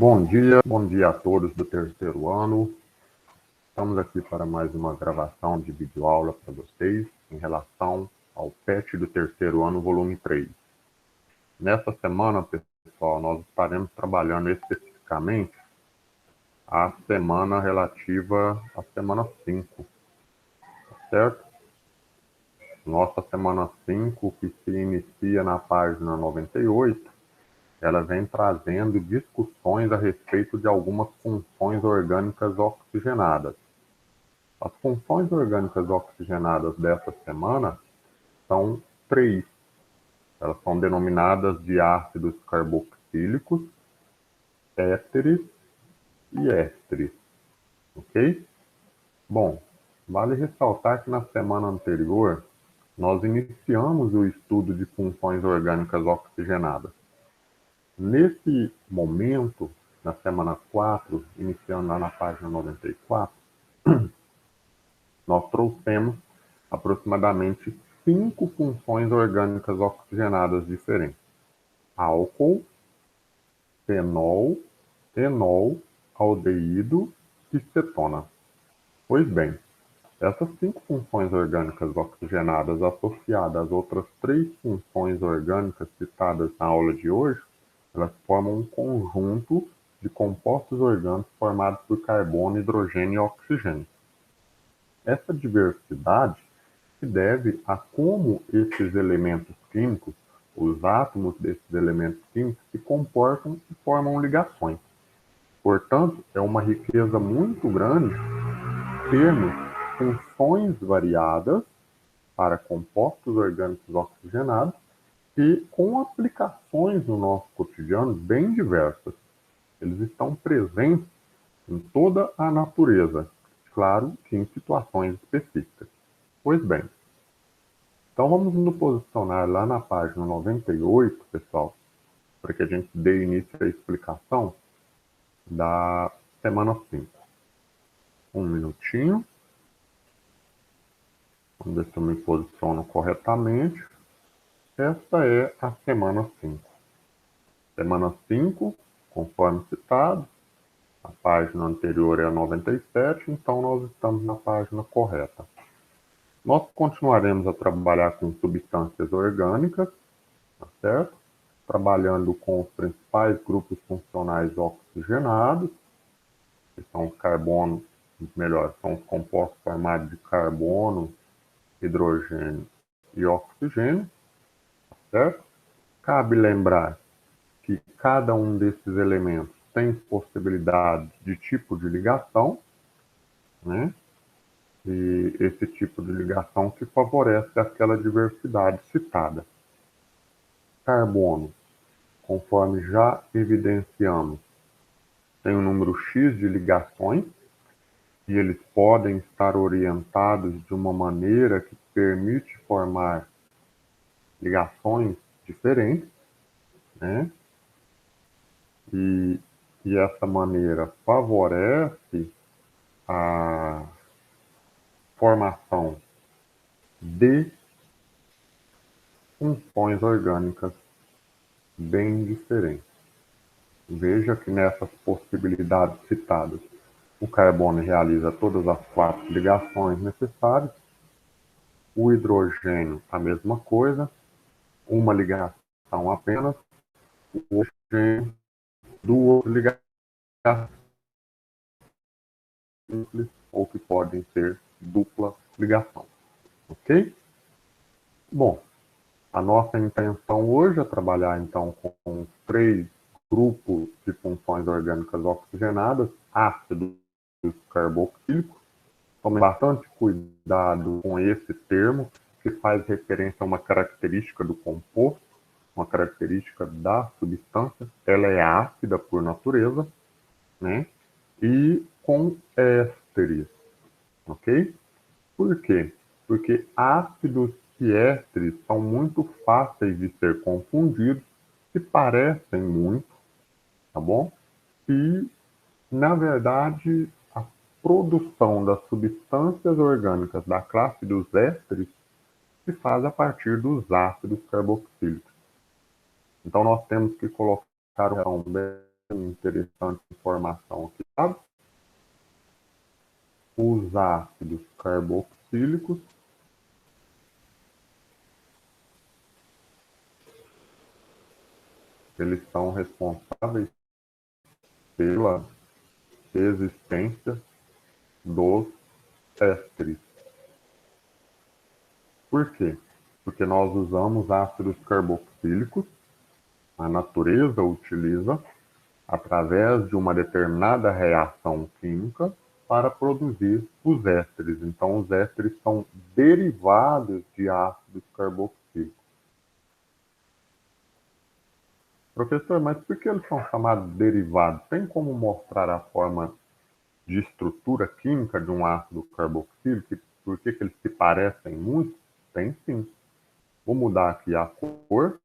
Bom dia a todos do terceiro ano. Estamos aqui para mais uma gravação de videoaula para vocês em relação ao PET do terceiro ano, volume 3. Nessa semana, pessoal, nós estaremos trabalhando especificamente a semana relativa à semana 5, certo? Nossa semana 5, que se inicia na página 98, ela vem trazendo discussões a respeito de algumas funções orgânicas oxigenadas. As funções orgânicas oxigenadas dessa semana são 3. Elas são denominadas de ácidos carboxílicos, ésteres e ésteres. Ok? Bom, vale ressaltar que na semana anterior nós iniciamos o estudo de funções orgânicas oxigenadas. Nesse momento, na semana 4, iniciando lá na página 94, nós trouxemos aproximadamente 5 funções orgânicas oxigenadas diferentes: álcool, fenol, enol, aldeído e cetona. Pois bem, essas 5 funções orgânicas oxigenadas associadas às outras 3 funções orgânicas citadas na aula de hoje, elas formam um conjunto de compostos orgânicos formados por carbono, hidrogênio e oxigênio. Essa diversidade se deve a como esses elementos químicos, os átomos desses elementos químicos, se comportam e formam ligações. Portanto, é uma riqueza muito grande termos funções variadas para compostos orgânicos oxigenados e com aplicações no nosso cotidiano bem diversas. Eles estão presentes em toda a natureza, claro que em situações específicas. Pois bem, então vamos nos posicionar lá na página 98, pessoal, para que a gente dê início à explicação da semana 5. Um minutinho. Vamos ver se eu me posiciono corretamente. Esta é a semana 5. Semana 5, conforme citado, a página anterior é a 97, então nós estamos na página correta. Nós continuaremos a trabalhar com substâncias orgânicas, tá certo? Trabalhando com os principais grupos funcionais oxigenados, que são os carbonos, são os compostos formados de carbono, hidrogênio e oxigênio, tá certo? Cabe lembrar que cada um desses elementos tem possibilidade de tipo de ligação, né? E esse tipo de ligação que favorece aquela diversidade citada. Carbono, conforme já evidenciamos, tem um número X de ligações e eles podem estar orientados de uma maneira que permite formar ligações diferentes, né? E essa maneira favorece a formação de funções orgânicas bem diferentes. Veja que nessas possibilidades citadas, o carbono realiza todas as 4 ligações necessárias, o hidrogênio a mesma coisa, uma ligação apenas, o oxigênio, 2 ligações simples ou que podem ser dupla ligação. Ok? Bom, a nossa intenção hoje é trabalhar então com 3 grupos de funções orgânicas oxigenadas, ácidos carboxílicos. Tome bastante cuidado com esse termo, que faz referência a uma característica do composto, uma característica da substância. Ela é ácida por natureza, né? E com ésteres, ok? Por quê? Porque ácidos e ésteres são muito fáceis de ser confundidos, se parecem muito, tá bom? E, na verdade, a produção das substâncias orgânicas da classe dos ésteres se faz a partir dos ácidos carboxílicos. Então, nós temos que colocar um bem interessante informação aqui, tá? Os ácidos carboxílicos eles são responsáveis pela existência dos ésteres. Por quê? Porque nós usamos ácidos carboxílicos, a natureza utiliza através de uma determinada reação química para produzir os ésteres. Então, os ésteres são derivados de ácidos carboxílicos. Professor, mas por que eles são chamados derivados? Tem como mostrar a forma de estrutura química de um ácido carboxílico? Por que eles se parecem muito? Tem sim. Vou mudar aqui a cor.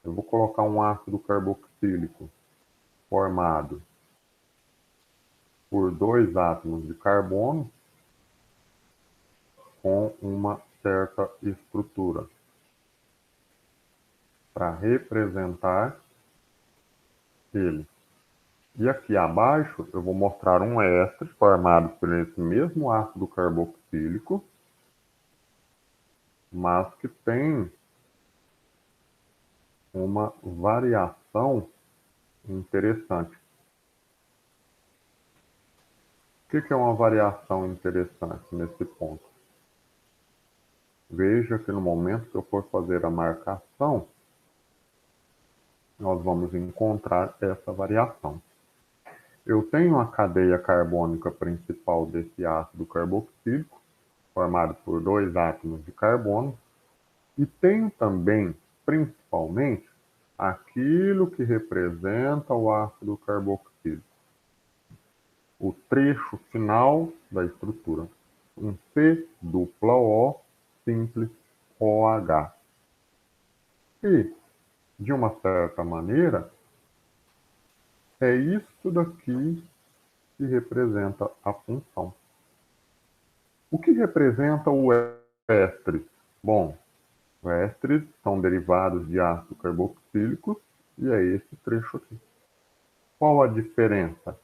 Eu vou colocar um ácido carboxílico formado por 2 átomos de carbono com uma certa estrutura, para representar ele. E aqui abaixo eu vou mostrar um éster formado por esse mesmo ácido carboxílico, mas que tem uma variação interessante. O que é uma variação interessante nesse ponto? Veja que no momento que eu for fazer a marcação, nós vamos encontrar essa variação. Eu tenho a cadeia carbônica principal desse ácido carboxílico, formado por 2 átomos de carbono, e tenho também, principalmente, aquilo que representa o ácido carboxílico, o trecho final da estrutura, um C-O simples OH. E, de uma certa maneira, é isso daqui que representa a função. O que representa o éster? Bom, ésteres são derivados de ácido carboxílico e é esse trecho aqui. Qual a diferença?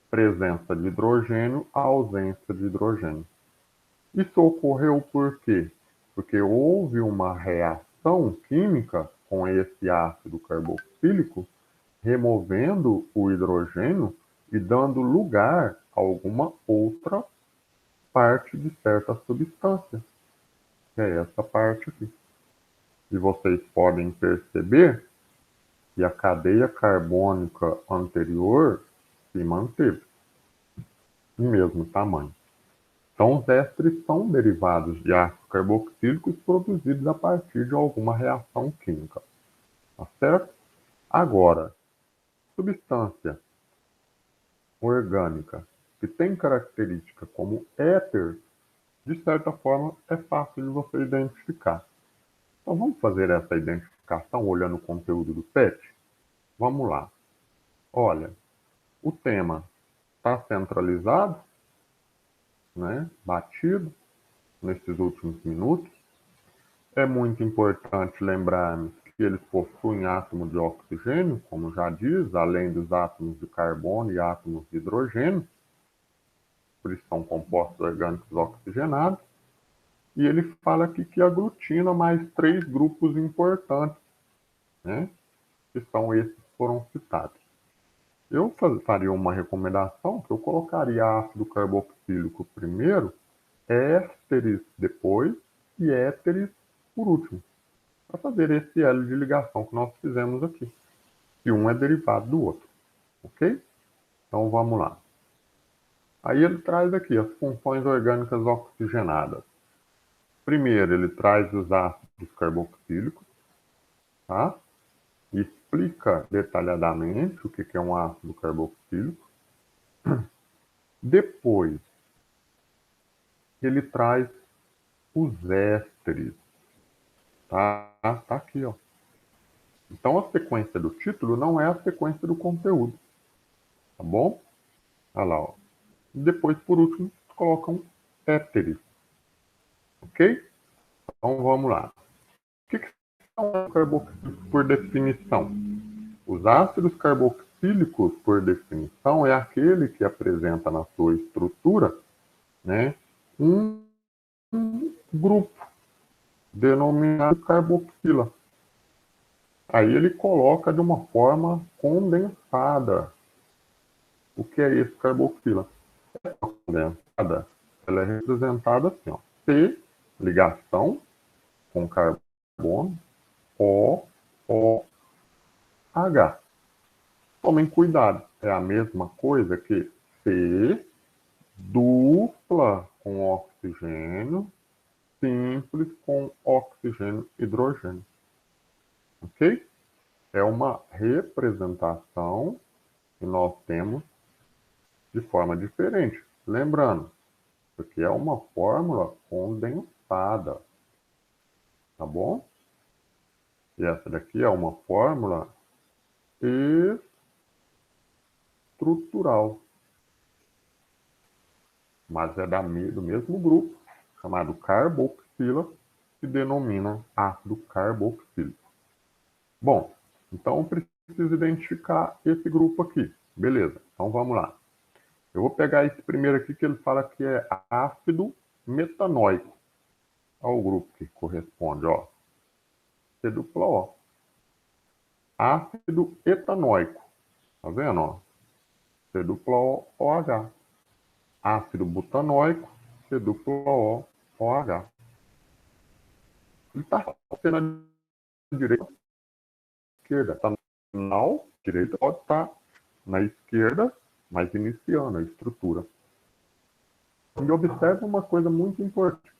Presença de hidrogênio, ausência de hidrogênio. Isso ocorreu por quê? Porque houve uma reação química com esse ácido carboxílico, removendo o hidrogênio e dando lugar a alguma outra parte de certa substância, que é essa parte aqui. E vocês podem perceber que a cadeia carbônica anterior se manteve, no mesmo tamanho. Então, os ésteres são derivados de ácidos carboxílicos produzidos a partir de alguma reação química. Tá certo? Agora, substância orgânica que tem característica como éter, de certa forma, é fácil de você identificar. Então, vamos fazer essa identificação olhando o conteúdo do PET? Vamos lá. Olha, o tema está centralizado, né? Batido nesses últimos minutos. É muito importante lembrarmos que eles possuem átomo de oxigênio, como já diz, além dos átomos de carbono e átomos de hidrogênio, por isso são compostos orgânicos oxigenados. E ele fala aqui que aglutina mais 3 grupos importantes, né? Que são esses que foram citados. Eu faria uma recomendação que eu colocaria ácido carboxílico primeiro, ésteres depois e éteres por último, para fazer esse elo de ligação que nós fizemos aqui. E um é derivado do outro, ok? Então vamos lá. Aí ele traz aqui as funções orgânicas oxigenadas. Primeiro, ele traz os ácidos carboxílicos, tá? E explica detalhadamente o que é um ácido carboxílico. Depois, ele traz os ésteres, tá? Tá aqui, ó. Então, a sequência do título não é a sequência do conteúdo, tá bom? Olha lá, ó. E depois, por último, colocam éteres, ok? Então, vamos lá. O que são carboxílicos por definição? Os ácidos carboxílicos carboxílicos, por definição, é aquele que apresenta na sua estrutura, né, um grupo denominado carboxila. Aí ele coloca de uma forma condensada. O que é esse carboxila? A condensada, ela é representada assim, ó. C, ligação com carbono, O, O, H. Tomem cuidado, é a mesma coisa que C, dupla com oxigênio, simples com oxigênio e hidrogênio. Ok? É uma representação que nós temos de forma diferente. Lembrando, isso aqui é uma fórmula condensada, tá bom? E essa daqui é uma fórmula estrutural, mas é do mesmo grupo, chamado carboxila, que denomina ácido carboxílico. Bom, então eu preciso identificar esse grupo aqui. Beleza, então vamos lá. Eu vou pegar esse primeiro aqui que ele fala que é ácido metanóico. Olha o grupo que corresponde, ó. C dupla O. Ácido etanóico. Tá vendo, ó? C dupla O, OH. Ácido butanóico, C dupla O, OH. Ele está sendo na direita ou na esquerda. Está no final, direita pode estar na esquerda, mas iniciando a estrutura. E observe uma coisa muito importante.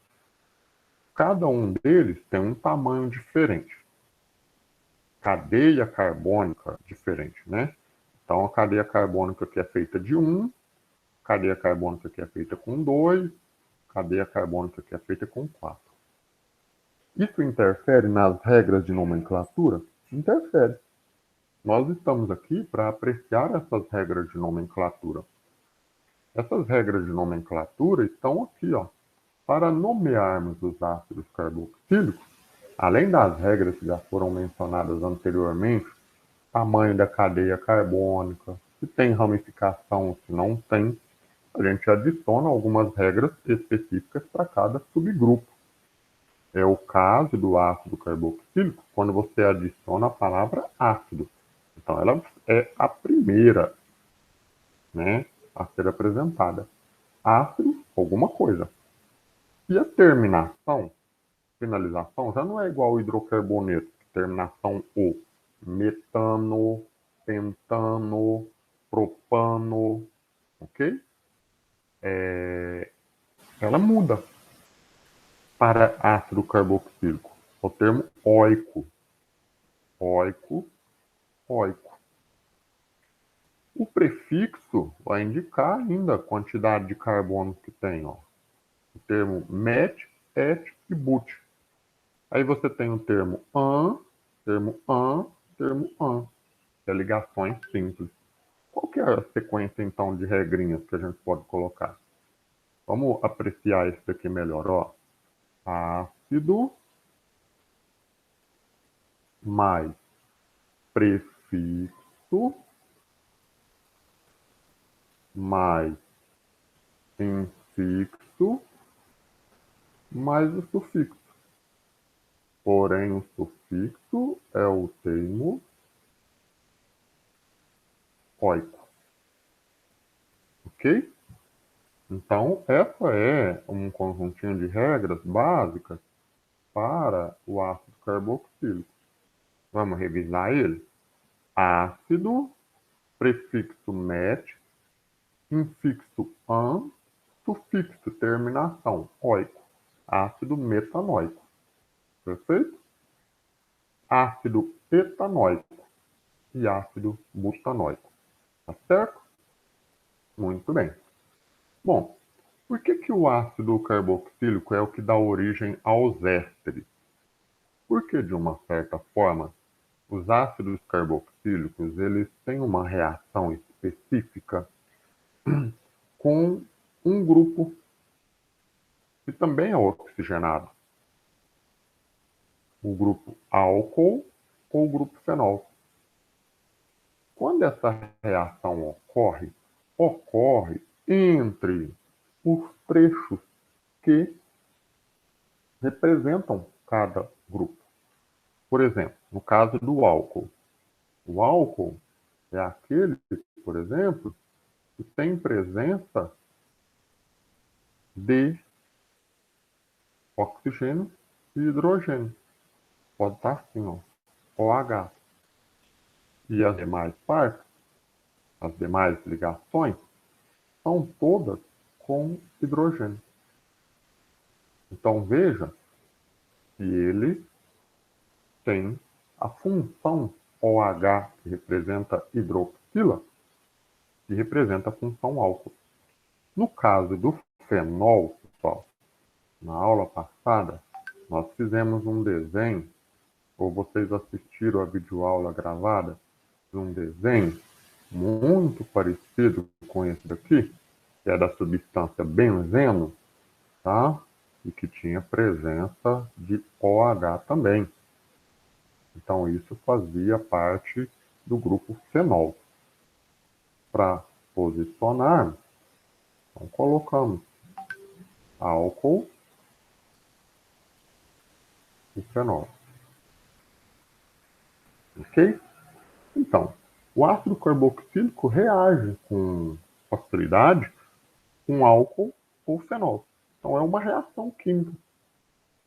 Cada um deles tem um tamanho diferente. Cadeia carbônica diferente, né? Então, a cadeia carbônica que é feita de 1, cadeia carbônica que é feita com 2, cadeia carbônica que é feita com 4. Isso interfere nas regras de nomenclatura? Interfere. Nós estamos aqui para apreciar essas regras de nomenclatura. Essas regras de nomenclatura estão aqui, ó, para nomearmos os ácidos carboxílicos, além das regras que já foram mencionadas anteriormente, tamanho da cadeia carbônica, se tem ramificação, se não tem, a gente adiciona algumas regras específicas para cada subgrupo. É o caso do ácido carboxílico, quando você adiciona a palavra ácido. Então, ela é a primeira, né, a ser apresentada. Ácido, alguma coisa. E a terminação, finalização, já não é igual ao hidrocarboneto, terminação O. Metano, pentano, propano, ok? Ela muda para ácido carboxílico. O termo óico. Óico, óico. O prefixo vai indicar ainda a quantidade de carbono que tem. Ó. O termo met, et e but. Aí você tem o termo an, termo an, que é ligações simples. Qual que é a sequência, então, de regrinhas que a gente pode colocar? Vamos apreciar isso aqui melhor. Ó. Ácido mais prefixo mais infixo mais o sufixo. Porém, o sufixo é o termo óico. Ok? Então, essa é um conjuntinho de regras básicas para o ácido carboxílico. Vamos revisar ele? Ácido, prefixo met, infixo an, sufixo terminação óico. Ácido metanóico. Perfeito? Ácido etanóico e ácido butanóico. Tá certo? Muito bem. Bom, por que o ácido carboxílico é o que dá origem aos ésteres? Porque, de uma certa forma, os ácidos carboxílicos eles têm uma reação específica com um grupo que também é oxigenado, o grupo álcool ou o grupo fenol. Quando essa reação ocorre entre os trechos que representam cada grupo. Por exemplo, no caso do álcool. O álcool é aquele, por exemplo, que tem presença de oxigênio e hidrogênio. Pode estar assim, ó, OH. E as demais partes, as demais ligações, são todas com hidrogênio. Então veja que ele tem a função OH, que representa hidroxila, que representa a função álcool. No caso do fenol, pessoal, na aula passada, nós fizemos um desenho, ou vocês assistiram a videoaula gravada, de um desenho muito parecido com esse daqui, que é da substância benzeno, tá? E que tinha presença de OH também. Então, isso fazia parte do grupo fenol. Para posicionar, então colocamos álcool e fenol. Ok? Então, o ácido carboxílico reage com facilidade com álcool ou fenol. Então, é uma reação química.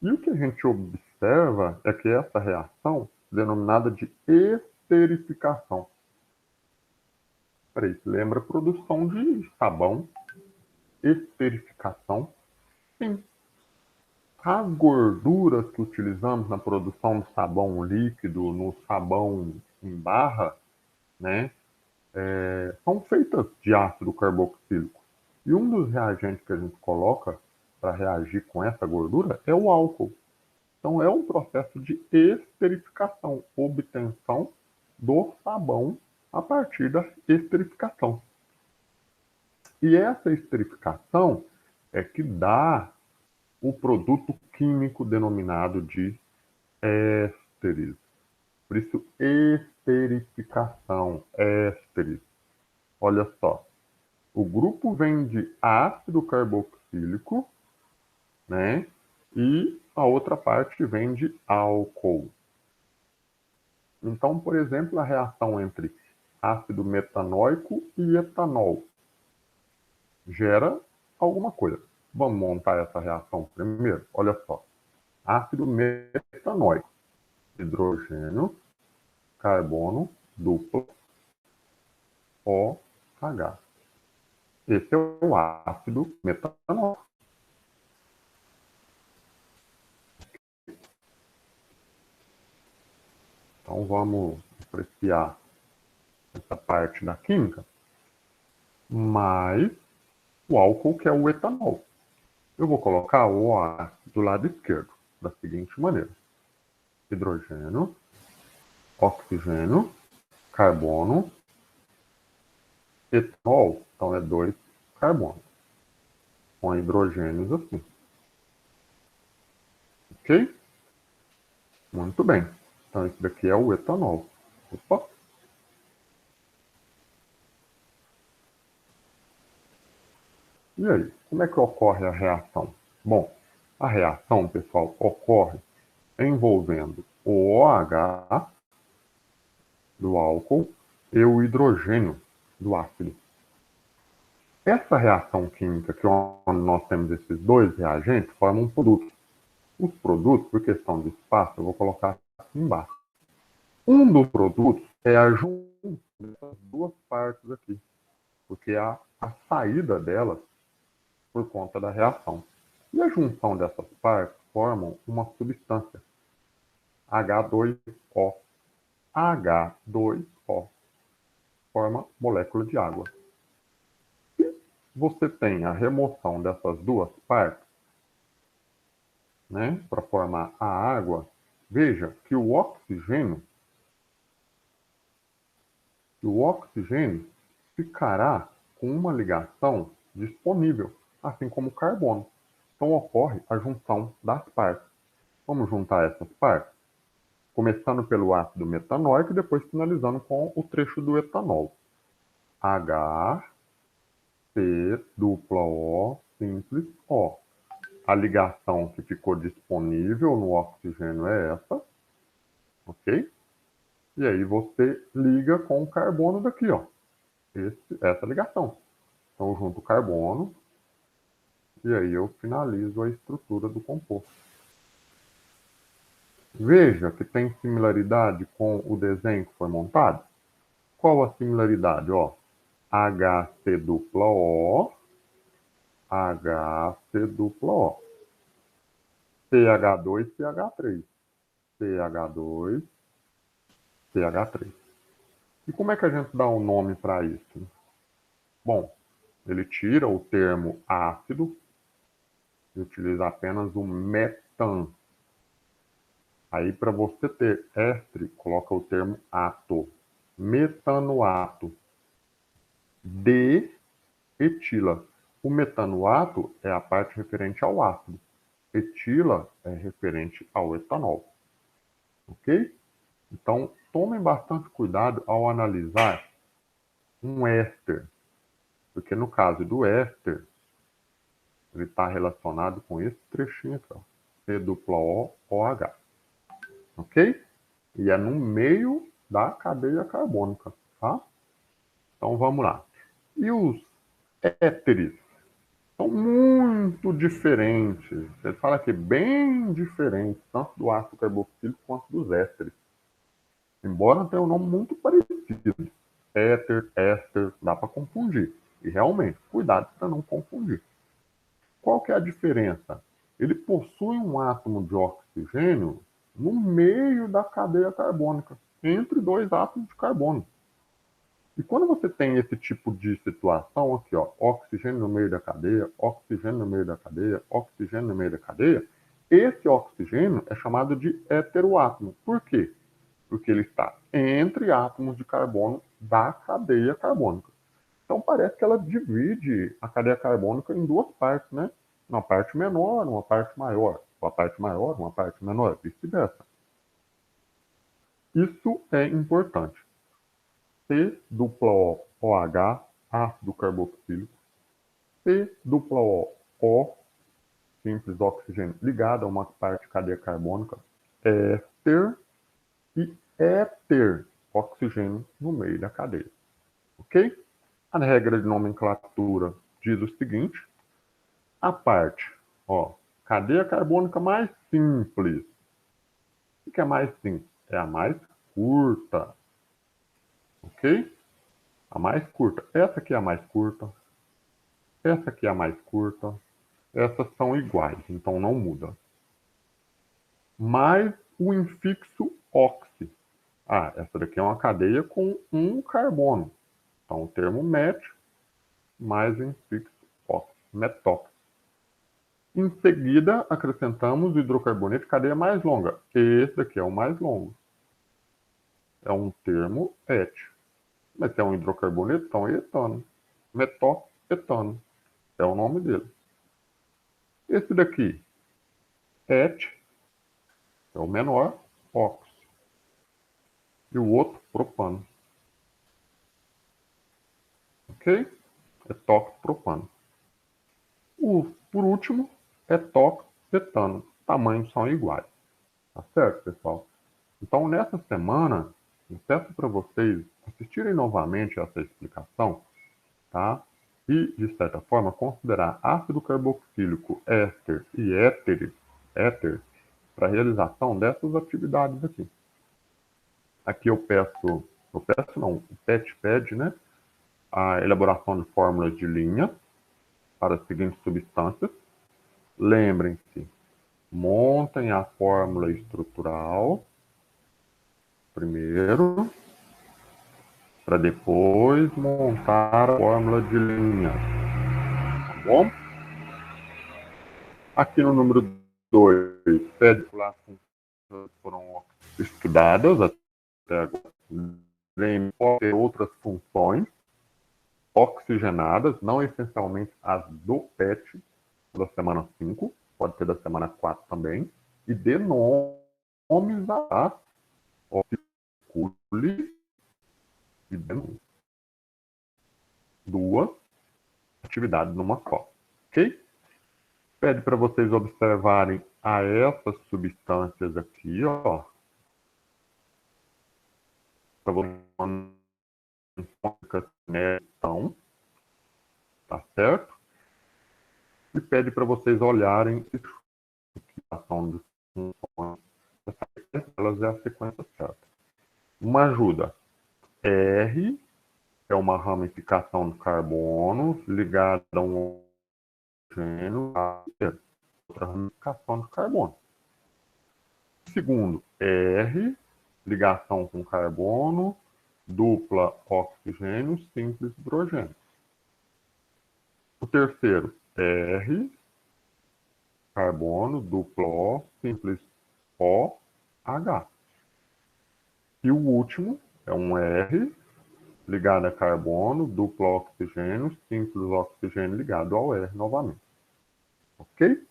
E o que a gente observa é que essa reação, denominada de esterificação, peraí, lembra a produção de sabão, esterificação? Sim. As gorduras que utilizamos na produção do sabão líquido, no sabão em barra, né, são feitas de ácido carboxílico. E um dos reagentes que a gente coloca para reagir com essa gordura é o álcool. Então, é um processo de esterificação, obtenção do sabão a partir da esterificação. E essa esterificação é que dá o produto químico denominado de ésteres. Por isso, esterificação, ésteres. Olha só, o grupo vem de ácido carboxílico, né? E a outra parte vem de álcool. Então, por exemplo, a reação entre ácido metanóico e etanol gera alguma coisa. Vamos montar essa reação primeiro? Olha só. Ácido metanóico, hidrogênio, carbono, duplo, OH. Esse é o ácido metanóico. Então vamos apreciar essa parte da química, mais o álcool, que é o etanol. Eu vou colocar o OH do lado esquerdo, da seguinte maneira: hidrogênio, oxigênio, carbono, etanol, então é 2 carbonos, com hidrogênios assim. Ok? Muito bem. Então esse daqui é o etanol. Opa! E aí, como é que ocorre a reação? Bom, a reação, pessoal, ocorre envolvendo o OH do álcool e o hidrogênio do ácido. Essa reação química, que onde nós temos esses dois reagentes, forma um produto. Os produtos, por questão de espaço, eu vou colocar aqui embaixo. Um dos produtos é a junção dessas duas partes aqui, porque há a saída delas por conta da reação. E a junção dessas partes formam uma substância, H2O. H2O forma molécula de água. Se você tem a remoção dessas duas partes, né, para formar a água, veja que o oxigênio ficará com uma ligação disponível, assim como o carbono. Então ocorre a junção das partes. Vamos juntar essas partes? começando pelo ácido metanóico e depois finalizando com o trecho do etanol. H, C, dupla O, simples O. A ligação que ficou disponível no oxigênio é essa, ok? E aí você liga com o carbono daqui, ó. Essa ligação. Então, junto o carbono, e aí eu finalizo a estrutura do composto. Veja que tem similaridade com o desenho que foi montado. Qual a similaridade? Ó, HC dupla O, HC dupla O. CH2, CH3. CH2, CH3. E como é que a gente dá um nome para isso? Bom, ele tira o termo ácido e utiliza apenas o metan. Aí, para você ter éster, coloca o termo ato. Metanoato. De etila. O metanoato é a parte referente ao ácido. Etila é referente ao etanol. Ok? Então, tomem bastante cuidado ao analisar um éster. Porque no caso do éster, ele está relacionado com esse trechinho aqui, ó. C-O-OH. Ok? E é no meio da cadeia carbônica, tá? Então vamos lá. E os éteres são muito diferentes. Ele fala que bem diferentes, tanto do ácido carboxílico quanto dos ésteres. Embora tenha um nome muito parecido. Éter, éster, dá para confundir. E realmente, cuidado para não confundir. Qual que é a diferença? Ele possui um átomo de oxigênio no meio da cadeia carbônica, entre dois átomos de carbono. E quando você tem esse tipo de situação aqui, ó, oxigênio no meio da cadeia, oxigênio no meio da cadeia, oxigênio no meio da cadeia, esse oxigênio é chamado de heteroátomo. Por quê? Porque ele está entre átomos de carbono da cadeia carbônica. Então parece que ela divide a cadeia carbônica em duas partes, né? Uma parte menor, uma parte maior. Uma parte maior, uma parte menor, vice-versa. Isso é importante. C dupla O, OH, ácido carboxílico. C dupla O, O, simples oxigênio ligado a uma parte cadeia carbônica. Éster e éter, oxigênio no meio da cadeia. Ok? A regra de nomenclatura diz o seguinte: a parte, ó, cadeia carbônica mais simples. O que é mais simples? É a mais curta. Ok? A mais curta. Essa aqui é a mais curta. Essa aqui é a mais curta. Essas são iguais, então não muda. Mais o infixo oxi. Ah, essa daqui é uma cadeia com um carbono. Então o termo met mais o infixo oxi. Metox. Em seguida, acrescentamos o hidrocarboneto de cadeia mais longa. Esse daqui é o mais longo. É um termo et. Mas se é um hidrocarboneto, então é etano. Metoxetano. É o nome dele. Esse daqui, et, é o menor, ox. E o outro, propano. Ok? Etoxpropano. Por último, etoxetano. Tamanhos são iguais. Tá certo, pessoal? Então, nessa semana, eu peço para vocês assistirem novamente essa explicação, tá? E, de certa forma, considerar ácido carboxílico, éster e éter para a realização dessas atividades aqui. Aqui eu peço não, o PET pede, né? A elaboração de fórmulas de linha para as seguintes substâncias. Lembrem-se, montem a fórmula estrutural primeiro, para depois montar a fórmula de linha. Tá bom? Aqui no número 2, pede as funções foram estudadas até agora. Lembre, pode ter outras funções oxigenadas, não essencialmente as do PET, da semana 5, pode ser da semana 4 também, e dê nomes a Oxicule e denúncia. 2 atividades numa só. Ok? Pede para vocês observarem a essas substâncias aqui, ó. Para vocês então, tá certo? E pede para vocês olharem a ação de funções, elas é a sequência certa. Uma ajuda. R é uma ramificação de carbono ligada a um hidrogênio, outra ramificação de carbono. Segundo, R, ligação com carbono, dupla oxigênio, simples hidrogênio. O terceiro, R, carbono, dupla O, simples OH. E o último é um R, ligado a carbono, duplo oxigênio, simples oxigênio ligado ao R novamente. Ok?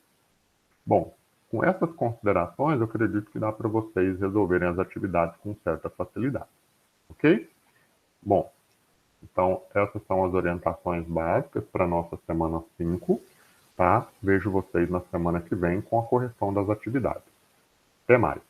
Bom, com essas considerações, eu acredito que dá para vocês resolverem as atividades com certa facilidade. Ok? Bom, então essas são as orientações básicas para a nossa semana 5, tá? Vejo vocês na semana que vem com a correção das atividades. Até mais!